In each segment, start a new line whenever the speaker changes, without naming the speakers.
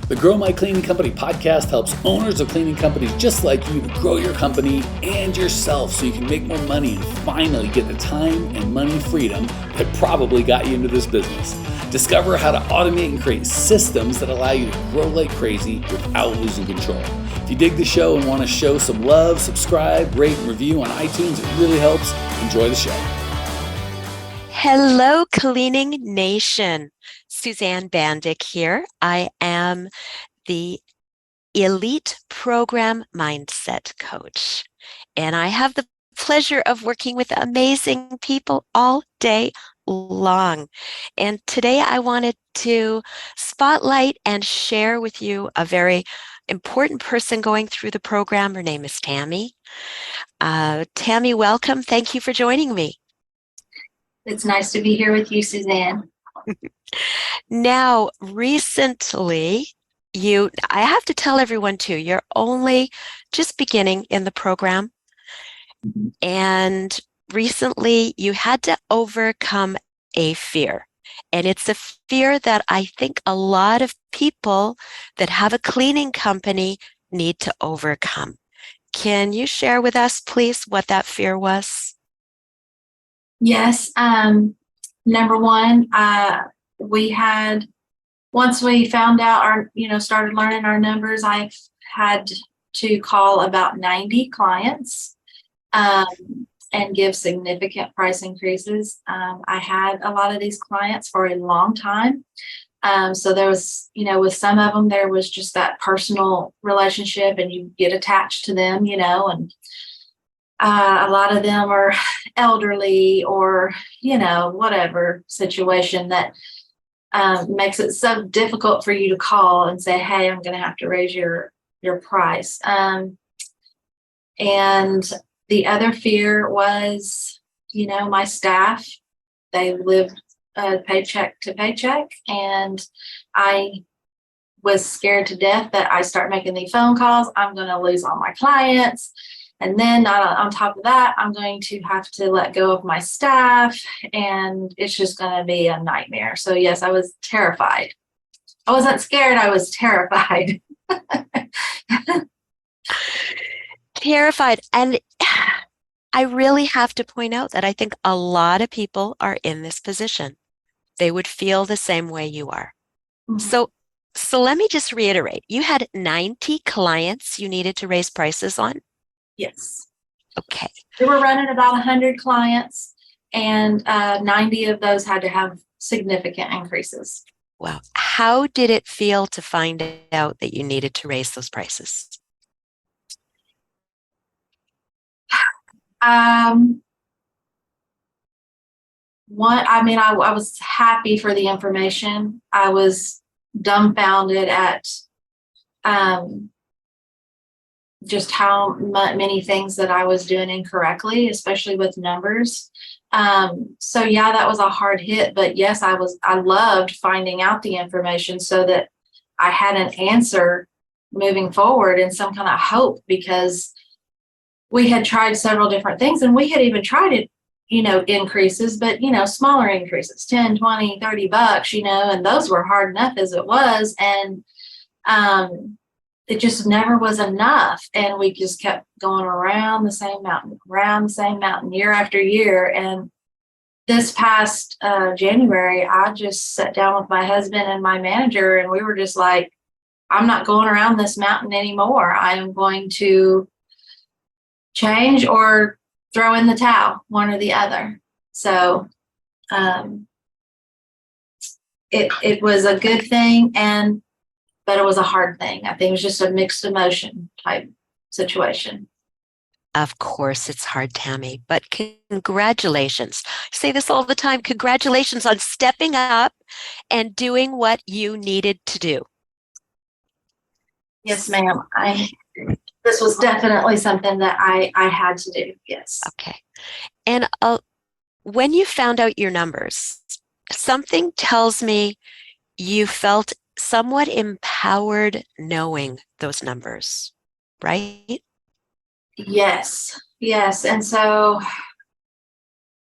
The Grow My Cleaning Company podcast helps owners of cleaning companies just like you to grow your company and yourself so you can make more money and finally get the time and money freedom that probably got you into this business. Discover how to automate and create systems that allow you to grow like crazy without losing control. If you dig the show and want to show some love, subscribe, rate, and review on iTunes. It really helps. Enjoy the show.
Hello, Cleaning Nation. Suzanne Bandick here. I am the Elite Program Mindset Coach, and I have the pleasure of working with amazing people all day long. And today I wanted to spotlight and share with you a very important person going through the program. Her name is Tammy. Tammy, welcome. Thank you for joining me.
It's nice to be here with you, Suzanne.
Now, recently, I have to tell everyone too, you're only just beginning in the program. And recently you had to overcome a fear. And it's a fear that I think a lot of people that have a cleaning company need to overcome. Can you share with us, please, what that fear was?
Yes. Number one, once we found out started learning our numbers, I had to call about 90 clients and give significant price increases. I had a lot of these clients for a long time. So there was, with some of them, there was just that personal relationship and you get attached to them, and a lot of them are elderly or, whatever situation that makes it so difficult for you to call and say, hey, I'm going to have to raise your price. And the other fear was, my staff, they lived paycheck to paycheck. And I was scared to death that I start making these phone calls, I'm going to lose all my clients. And then on top of that, I'm going to have to let go of my staff and it's just going to be a nightmare. So yes, I was terrified. I wasn't scared. I was terrified.
Terrified. And I really have to point out that I think a lot of people are in this position. They would feel the same way you are. Mm-hmm. So let me just reiterate. You had 90 clients you needed to raise prices on?
Yes.
Okay.
We were running about 100 clients and 90 of those had to have significant increases.
Wow. How did it feel to find out that you needed to raise those prices?
I was happy for the information. I was dumbfounded at just how many things that I was doing incorrectly, especially with numbers. So yeah, that was a hard hit, but yes, I loved finding out the information so that I had an answer moving forward and some kind of hope, because we had tried several different things and we had even tried it, increases, but, smaller increases, 10, 20, $30, and those were hard enough as it was. And, it just never was enough. And we just kept going around the same mountain year after year. And this past January, I just sat down with my husband and my manager and we were just like, I'm not going around this mountain anymore. I am going to change or throw in the towel, one or the other. So it was a good thing, but it was a hard thing. I think it was just a mixed emotion type situation.
Of course, it's hard, Tammy, but congratulations. I say this all the time. Congratulations on stepping up and doing what you needed to do.
Yes, ma'am. This was definitely something that I had to do. Yes.
Okay. And when you found out your numbers, something tells me you felt somewhat empowered knowing those numbers, right?
Yes. And so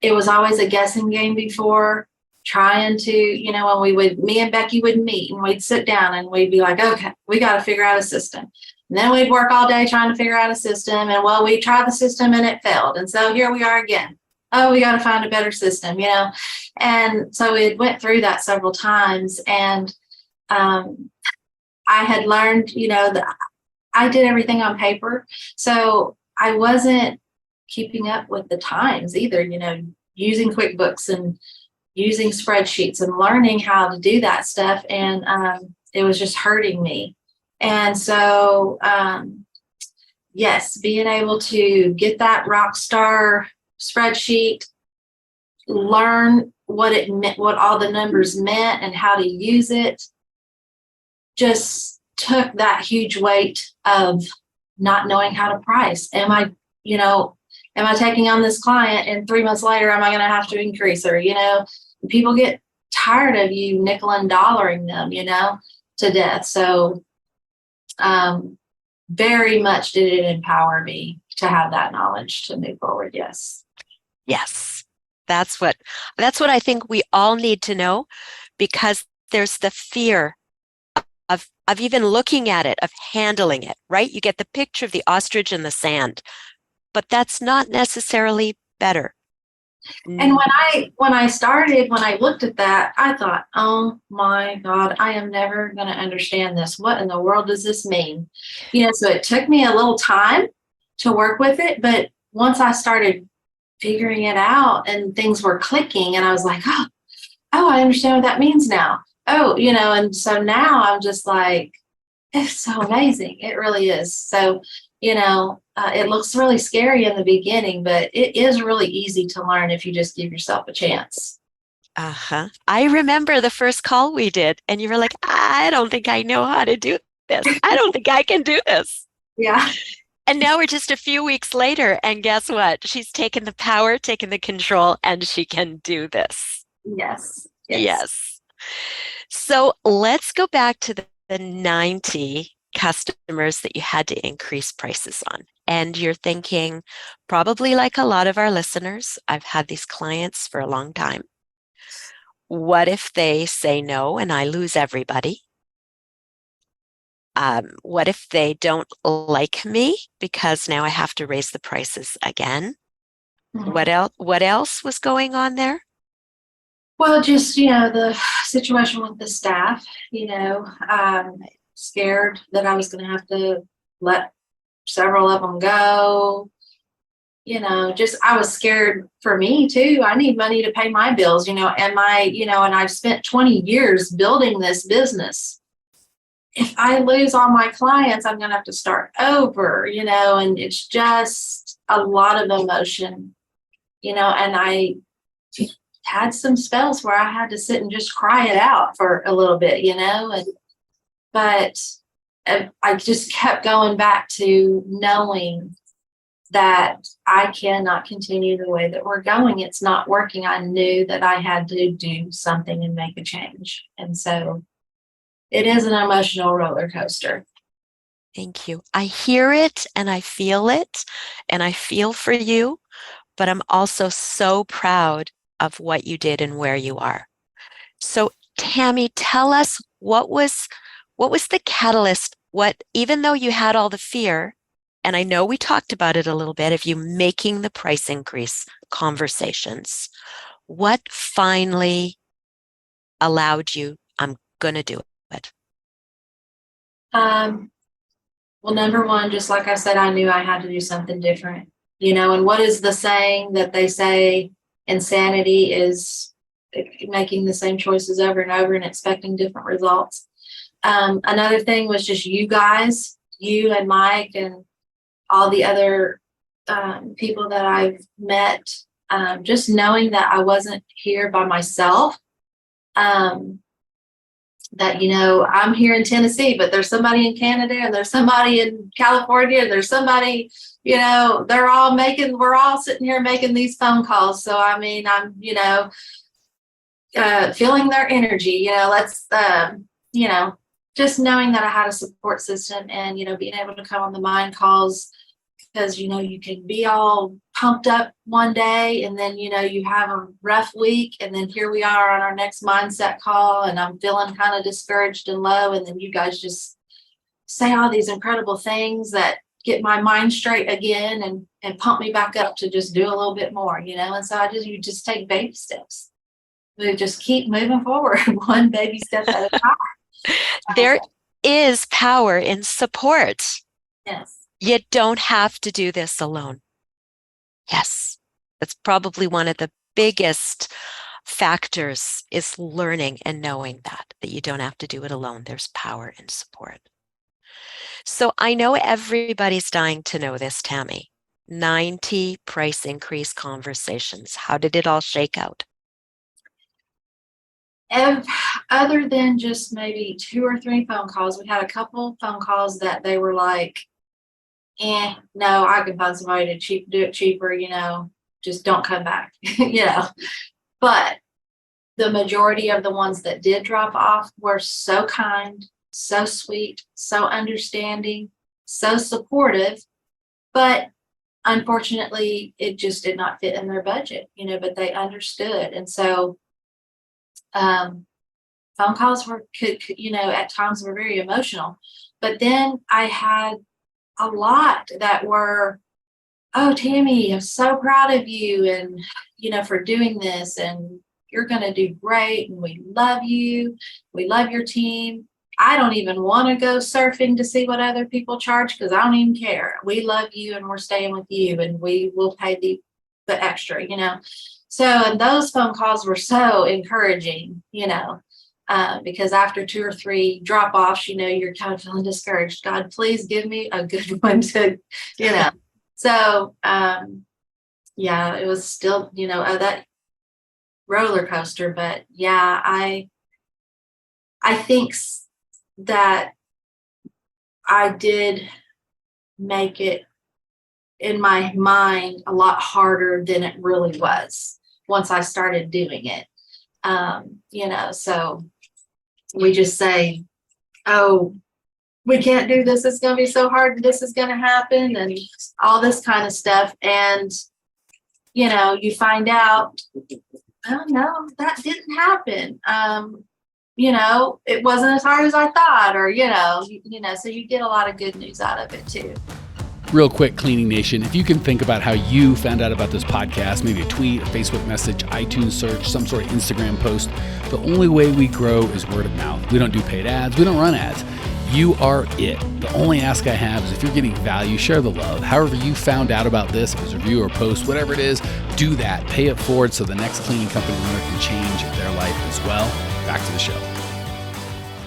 it was always a guessing game before. trying to, when me and Becky would meet and we'd sit down and we'd be like, okay, we got to figure out a system. And then we'd work all day trying to figure out a system. And well, we tried the system and it failed. And so here we are again. Oh, we got to find a better system, And so we went through that several times. And I had learned, that I did everything on paper. So I wasn't keeping up with the times either, using QuickBooks and using spreadsheets and learning how to do that stuff. And it was just hurting me. And so, yes, being able to get that rock star spreadsheet, learn what it meant, what all the numbers meant and how to use it, just took that huge weight of not knowing how to price. Am I taking on this client and 3 months later, am I going to have to increase her? People get tired of you nickel and dollaring them, to death. So very much did it empower me to have that knowledge to move forward. Yes.
Yes. That's what I think we all need to know, because there's the fear of even looking at it, of handling it, right? You get the picture of the ostrich in the sand, but that's not necessarily better.
And when I looked at that, I thought, oh my God, I am never going to understand this. What in the world does this mean? So it took me a little time to work with it, but once I started figuring it out and things were clicking and I was like, oh, I understand what that means now. Oh, and so now I'm just like, it's so amazing. It really is. So, it looks really scary in the beginning, but it is really easy to learn if you just give yourself a chance.
I remember the first call we did, and you were like, I don't think I know how to do this. I don't think I can do this.
Yeah.
And now we're just a few weeks later, and guess what? She's taken the power, taken the control, and she can do this.
Yes.
So let's go back to the 90 customers that you had to increase prices on. And you're thinking, probably like a lot of our listeners, I've had these clients for a long time. What if they say no and I lose everybody? What if they don't like me because now I have to raise the prices again?
Mm-hmm.
What else was going on there?
Well, just, the situation with the staff, scared that I was going to have to let several of them go. I was scared for me too. I need money to pay my bills, and I've spent 20 years building this business. If I lose all my clients, I'm going to have to start over, and it's just a lot of emotion, and I had some spells where I had to sit and just cry it out for a little bit, but I just kept going back to knowing that I cannot continue the way that we're going. It's not working. I knew that I had to do something and make a change. And so it is an emotional roller coaster.
Thank you. I hear it and I feel it and I feel for you, but I'm also so proud of what you did and where you are. So Tammy, tell us what was the catalyst? Even though you had all the fear, and I know we talked about it a little bit, of you making the price increase conversations, what finally allowed you, I'm going to do it?
Well, number one, just like I said, I knew I had to do something different, and what is the saying that they say? Insanity is making the same choices over and over and expecting different results. Another thing was just you guys, you and Mike and all the other people that I've met, just knowing that I wasn't here by myself, that, I'm here in Tennessee, but there's somebody in Canada and there's somebody in California and there's somebody, we're all sitting here making these phone calls. So, I'm, feeling their energy, just knowing that I had a support system and, being able to come on the mind calls, because, you can be all pumped up one day and then, you have a rough week. And then here we are on our next mindset call and I'm feeling kind of discouraged and low. And then you guys just say all these incredible things that get my mind straight again and pump me back up to just do a little bit more, And so you just take baby steps. We just keep moving forward one baby step at a time.
There is power in support.
Yes.
You don't have to do this alone. Yes, that's probably one of the biggest factors, is learning and knowing that you don't have to do it alone. There's power in support. So I know everybody's dying to know this, Tammy. 90 price increase conversations. How did it all shake out?
Other than just maybe 2 or 3 phone calls, we had a couple phone calls that they were like, no, I can find somebody to do it cheaper, just don't come back, But the majority of the ones that did drop off were so kind, so sweet, so understanding, so supportive, but unfortunately, it just did not fit in their budget, but they understood. And so phone calls could, at times were very emotional, but then I had a lot that were, oh, Tammy, I'm so proud of you and, for doing this, and you're going to do great. And we love you. We love your team. I don't even want to go surfing to see what other people charge because I don't even care. We love you and we're staying with you and we will pay the extra, So, and those phone calls were so encouraging, because after 2 or 3 drop-offs, you're kind of feeling discouraged. God, please give me a good one to, So, yeah, it was still, that roller coaster. But yeah, I think that I did make it in my mind a lot harder than it really was once I started doing it. So we just say, oh, we can't do this. It's going to be so hard. This is going to happen and all this kind of stuff. And, you find out, oh, no, that didn't happen. It wasn't as hard as I thought, or, so you get a lot of good news out of it too.
Real quick, Cleaning Nation, if you can think about how you found out about this podcast, maybe a tweet, a Facebook message, iTunes search, some sort of Instagram post, the only way we grow is word of mouth. We don't do paid ads. We don't run ads. You are it. The only ask I have is if you're getting value, share the love. However you found out about this, if it's a review or post, whatever it is, do that. Pay it forward so the next cleaning company owner can change their life as well. Back to the show.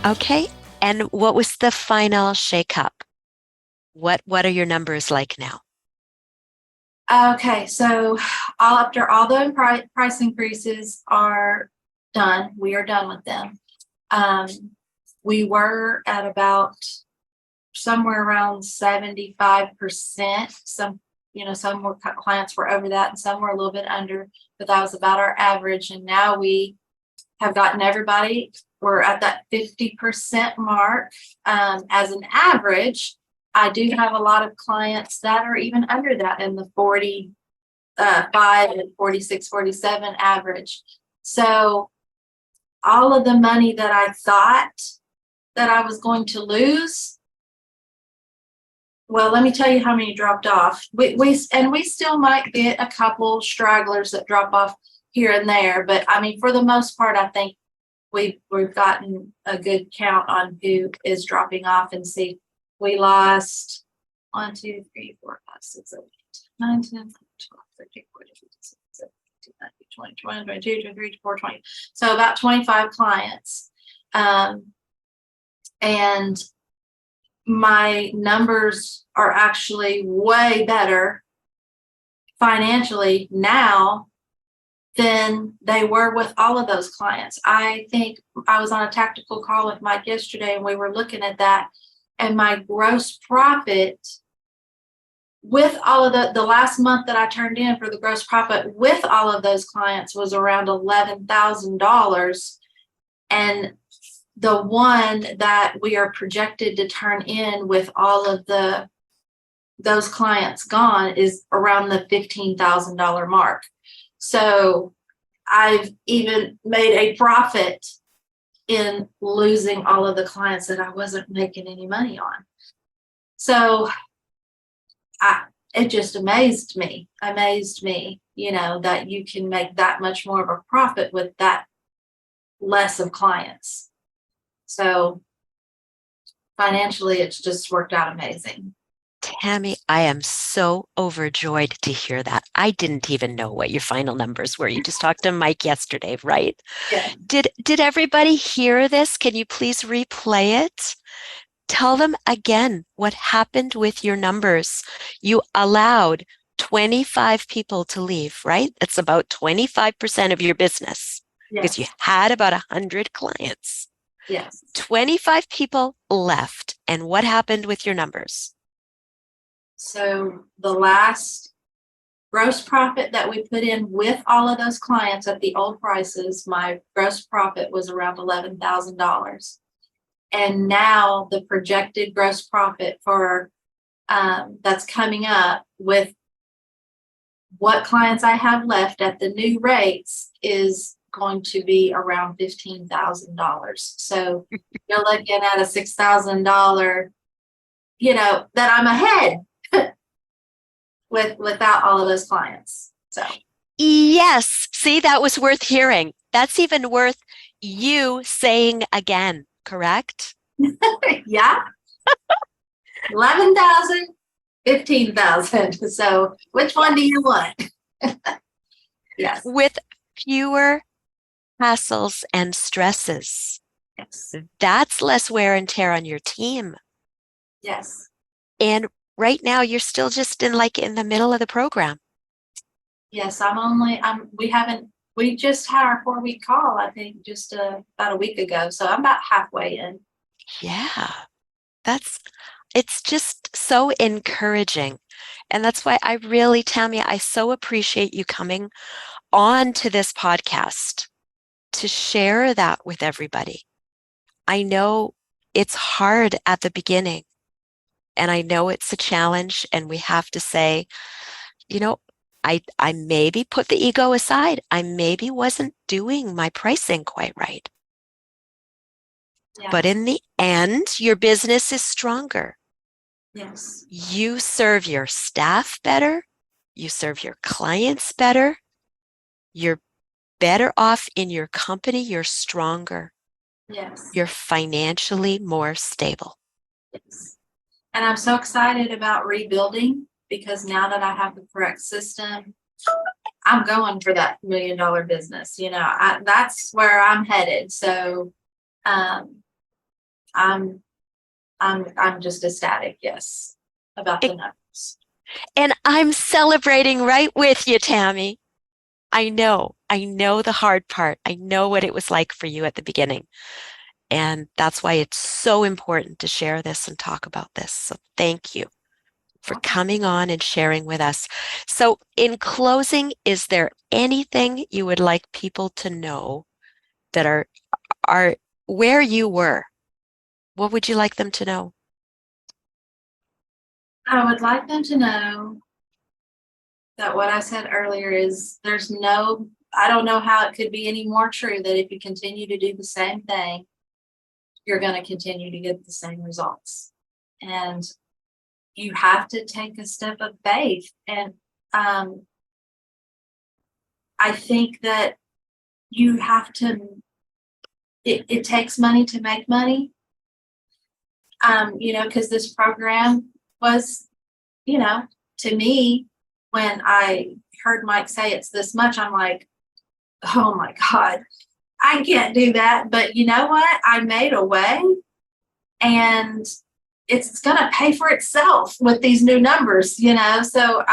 Okay. And what was the final shakeup? What are your numbers like now?
Okay, so after all the price increases are done, we are done with them. We were at about somewhere around 75%. Some clients were over that and some were a little bit under, but that was about our average. And now we have gotten everybody, we're at that 50% mark. As an average, I do have a lot of clients that are even under that in the 45 and 46, 47 average. So all of the money that I thought that I was going to lose, well, let me tell you how many dropped off. We still might get a couple stragglers that drop off here and there, but I mean, for the most part, I think we've gotten a good count on who is dropping off. And see, we lost 1, 2, 3, 4, 5, 6, 7, 8, 9, 10, 12, 13, 14, 15, 16, 17, 18, 19, 20, 22, 23, 24, 20. So about 25 clients. And my numbers are actually way better financially now than they were with all of those clients. I think I was on a tactical call with Mike yesterday and we were looking at that, and my gross profit with all of the last month that I turned in for the gross profit with all of those clients was around $11,000. And the one that we are projected to turn in with all of the those clients gone is around the $15,000 mark. So I've even made a profit in losing all of the clients that I wasn't making any money on. So it just amazed me, that you can make that much more of a profit with that less of clients. So financially, it's just worked out amazing.
Tammy, I am so overjoyed to hear that. I didn't even know what your final numbers were. You just talked to Mike yesterday, right?
Yeah.
Did everybody hear this? Can you please replay it? Tell them again what happened with your numbers. You allowed 25 people to leave, right? That's about 25% of your business because you
Yes.
had about 100 clients.
Yes.
25 people left. And what happened with your numbers?
So the last gross profit that we put in with all of those clients at the old prices, my gross profit was around $11,000. And now the projected gross profit for that's coming up with what clients I have left at the new rates is going to be around $15,000. So you're looking at a $6,000, that I'm ahead without all of those clients. So
Yes. See, that was worth hearing. That's even worth you saying again, correct?
yeah, 11,000, 15,000. So which one do you want? Yes.
With fewer hassles and stresses.
Yes.
That's less wear and tear on your team.
Yes.
And right now you're still just in the middle of the program.
Yes, we just had our 4-week call, I think, just about a week ago. So I'm about halfway in.
Yeah. It's just so encouraging. And that's why Tammy, I so appreciate you coming on to this podcast to share that with everybody. I know it's hard at the beginning, and I know it's a challenge, and we have to say, I maybe put the ego aside. I maybe wasn't doing my pricing quite right.
Yeah.
But in the end, your business is stronger.
Yes.
You serve your staff better. You serve your clients better. You're better off in your company. You're stronger.
Yes.
You're financially more stable.
Yes. And I'm so excited about rebuilding because now that I have the correct system, I'm going for that $1 million business. That's where I'm headed. So, I'm just ecstatic, yes, about the numbers.
And I'm celebrating right with you, Tammy. I know the hard part. I know what it was like for you at the beginning. And that's why it's so important to share this and talk about this. So thank you for coming on and sharing with us. So in closing, is there anything you would like people to know that are where you were? What would you like them to know?
I would like them to know that what I said earlier is I don't know how it could be any more true that if you continue to do the same thing, you're going to continue to get the same results. And you have to take a step of faith. And I think that you have to, it takes money to make money. Because this program was, to me, when I heard Mike say it's this much, I'm like, oh my God, I can't do that. But you know what? I made a way, and it's going to pay for itself with these new numbers, So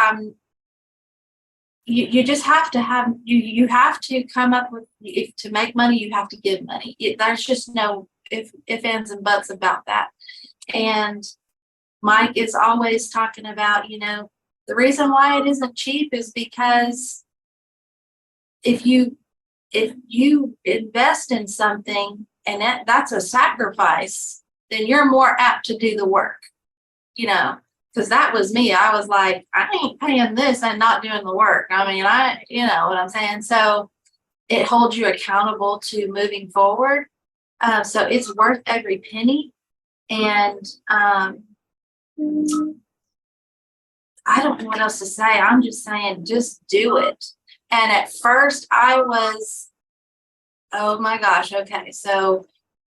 you just have to you have to come up with, if to make money, you have to give money. There's just no if ands and buts about that. And Mike is always talking about, the reason why it isn't cheap is because if you invest in something and that's a sacrifice, then you're more apt to do the work, Because that was me. I was like, I ain't paying this and not doing the work. I mean, you know what I'm saying? So it holds you accountable to moving forward. So it's worth every penny. And I don't know what else to say. I'm just saying, just do it. And at first I was, oh my gosh, okay. So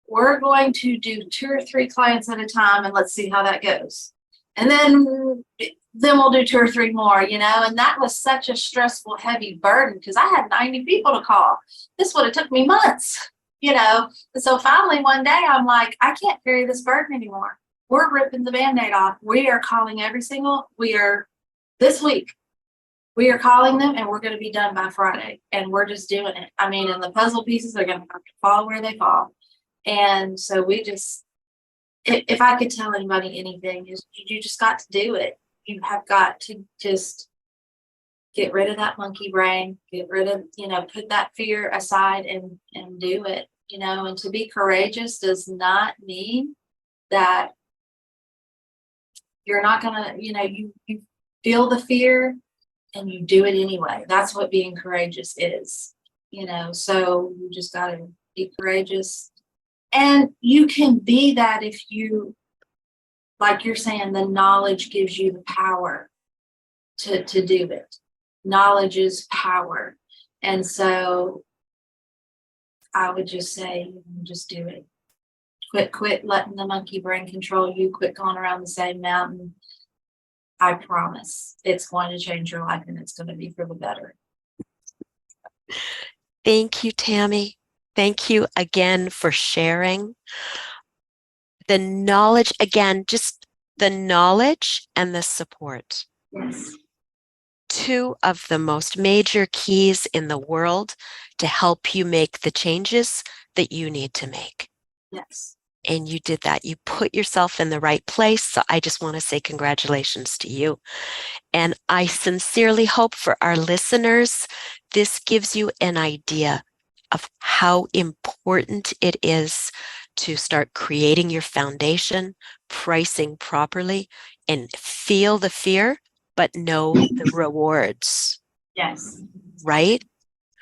we're going to do 2 or 3 clients at a time and let's see how that goes. And then we'll do 2 or 3 more, you know, and that was such a stressful, heavy burden because I had 90 people to call. This would have took me months, you know. And so finally one day I'm like, I can't carry this burden anymore. We're ripping the Band-Aid off. We are calling this week, we are calling them and we're going to be done by Friday. And we're just doing it. I mean, and the puzzle pieces are going to have to fall where they fall. And so we just, if I could tell anybody anything, is you just got to do it. You have got to just get rid of that monkey brain, get rid of, you know, put that fear aside and do it, you know. And to be courageous does not mean that you're not gonna, you know, you feel the fear and you do it anyway. That's what being courageous is, you know. So you just gotta be courageous. And you can be that if you, like you're saying, the knowledge gives you the power to do it. Knowledge is power. And so I would just say, just do it. Quit letting the monkey brain control you. Quit going around the same mountain. I promise it's going to change your life and it's going to be for the better.
Thank you, Tammy. Thank you again for sharing the knowledge, again, just the knowledge and the support.
Yes.
2 of the most major keys in the world to help you make the changes that you need to make.
Yes.
And you did that. You put yourself in the right place. So I just want to say congratulations to you. And I sincerely hope for our listeners, this gives you an idea of how important it is to start creating your foundation, pricing properly, and feel the fear, but know the rewards.
Yes.
Right?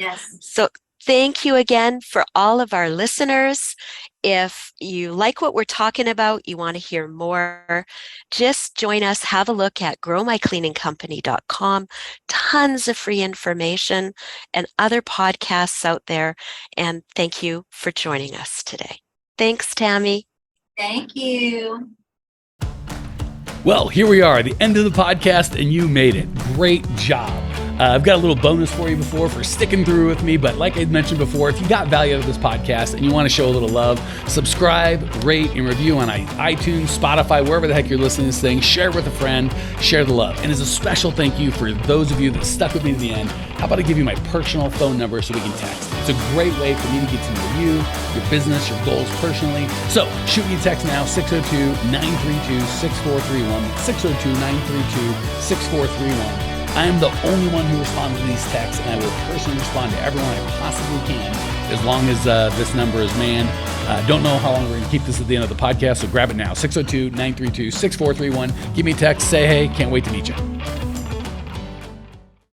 Yes.
So thank you again for all of our listeners. If you like what we're talking about, you want to hear more, just join us. Have a look at growmycleaningcompany.com. Tons of free information and other podcasts out there. And thank you for joining us today. Thanks, Tammy.
Thank you.
Well, here we are at the end of the podcast, and you made it. Great job. I've got a little bonus for you for sticking through with me. But like I mentioned before, if you got value out of this podcast and you want to show a little love, subscribe, rate, and review on iTunes, Spotify, wherever the heck you're listening to this thing. Share it with a friend. Share the love. And as a special thank you for those of you that stuck with me to the end, how about I give you my personal phone number so we can text? It's a great way for me to get to know you, your business, your goals personally. So shoot me a text now, 602-932-6431. 602-932-6431. I am the only one who responds to these texts, and I will personally respond to everyone I possibly can as long as this number is manned. Don't know how long we're going to keep this at the end of the podcast, so grab it now, 602-932-6431. Give me a text, say hey, can't wait to meet you.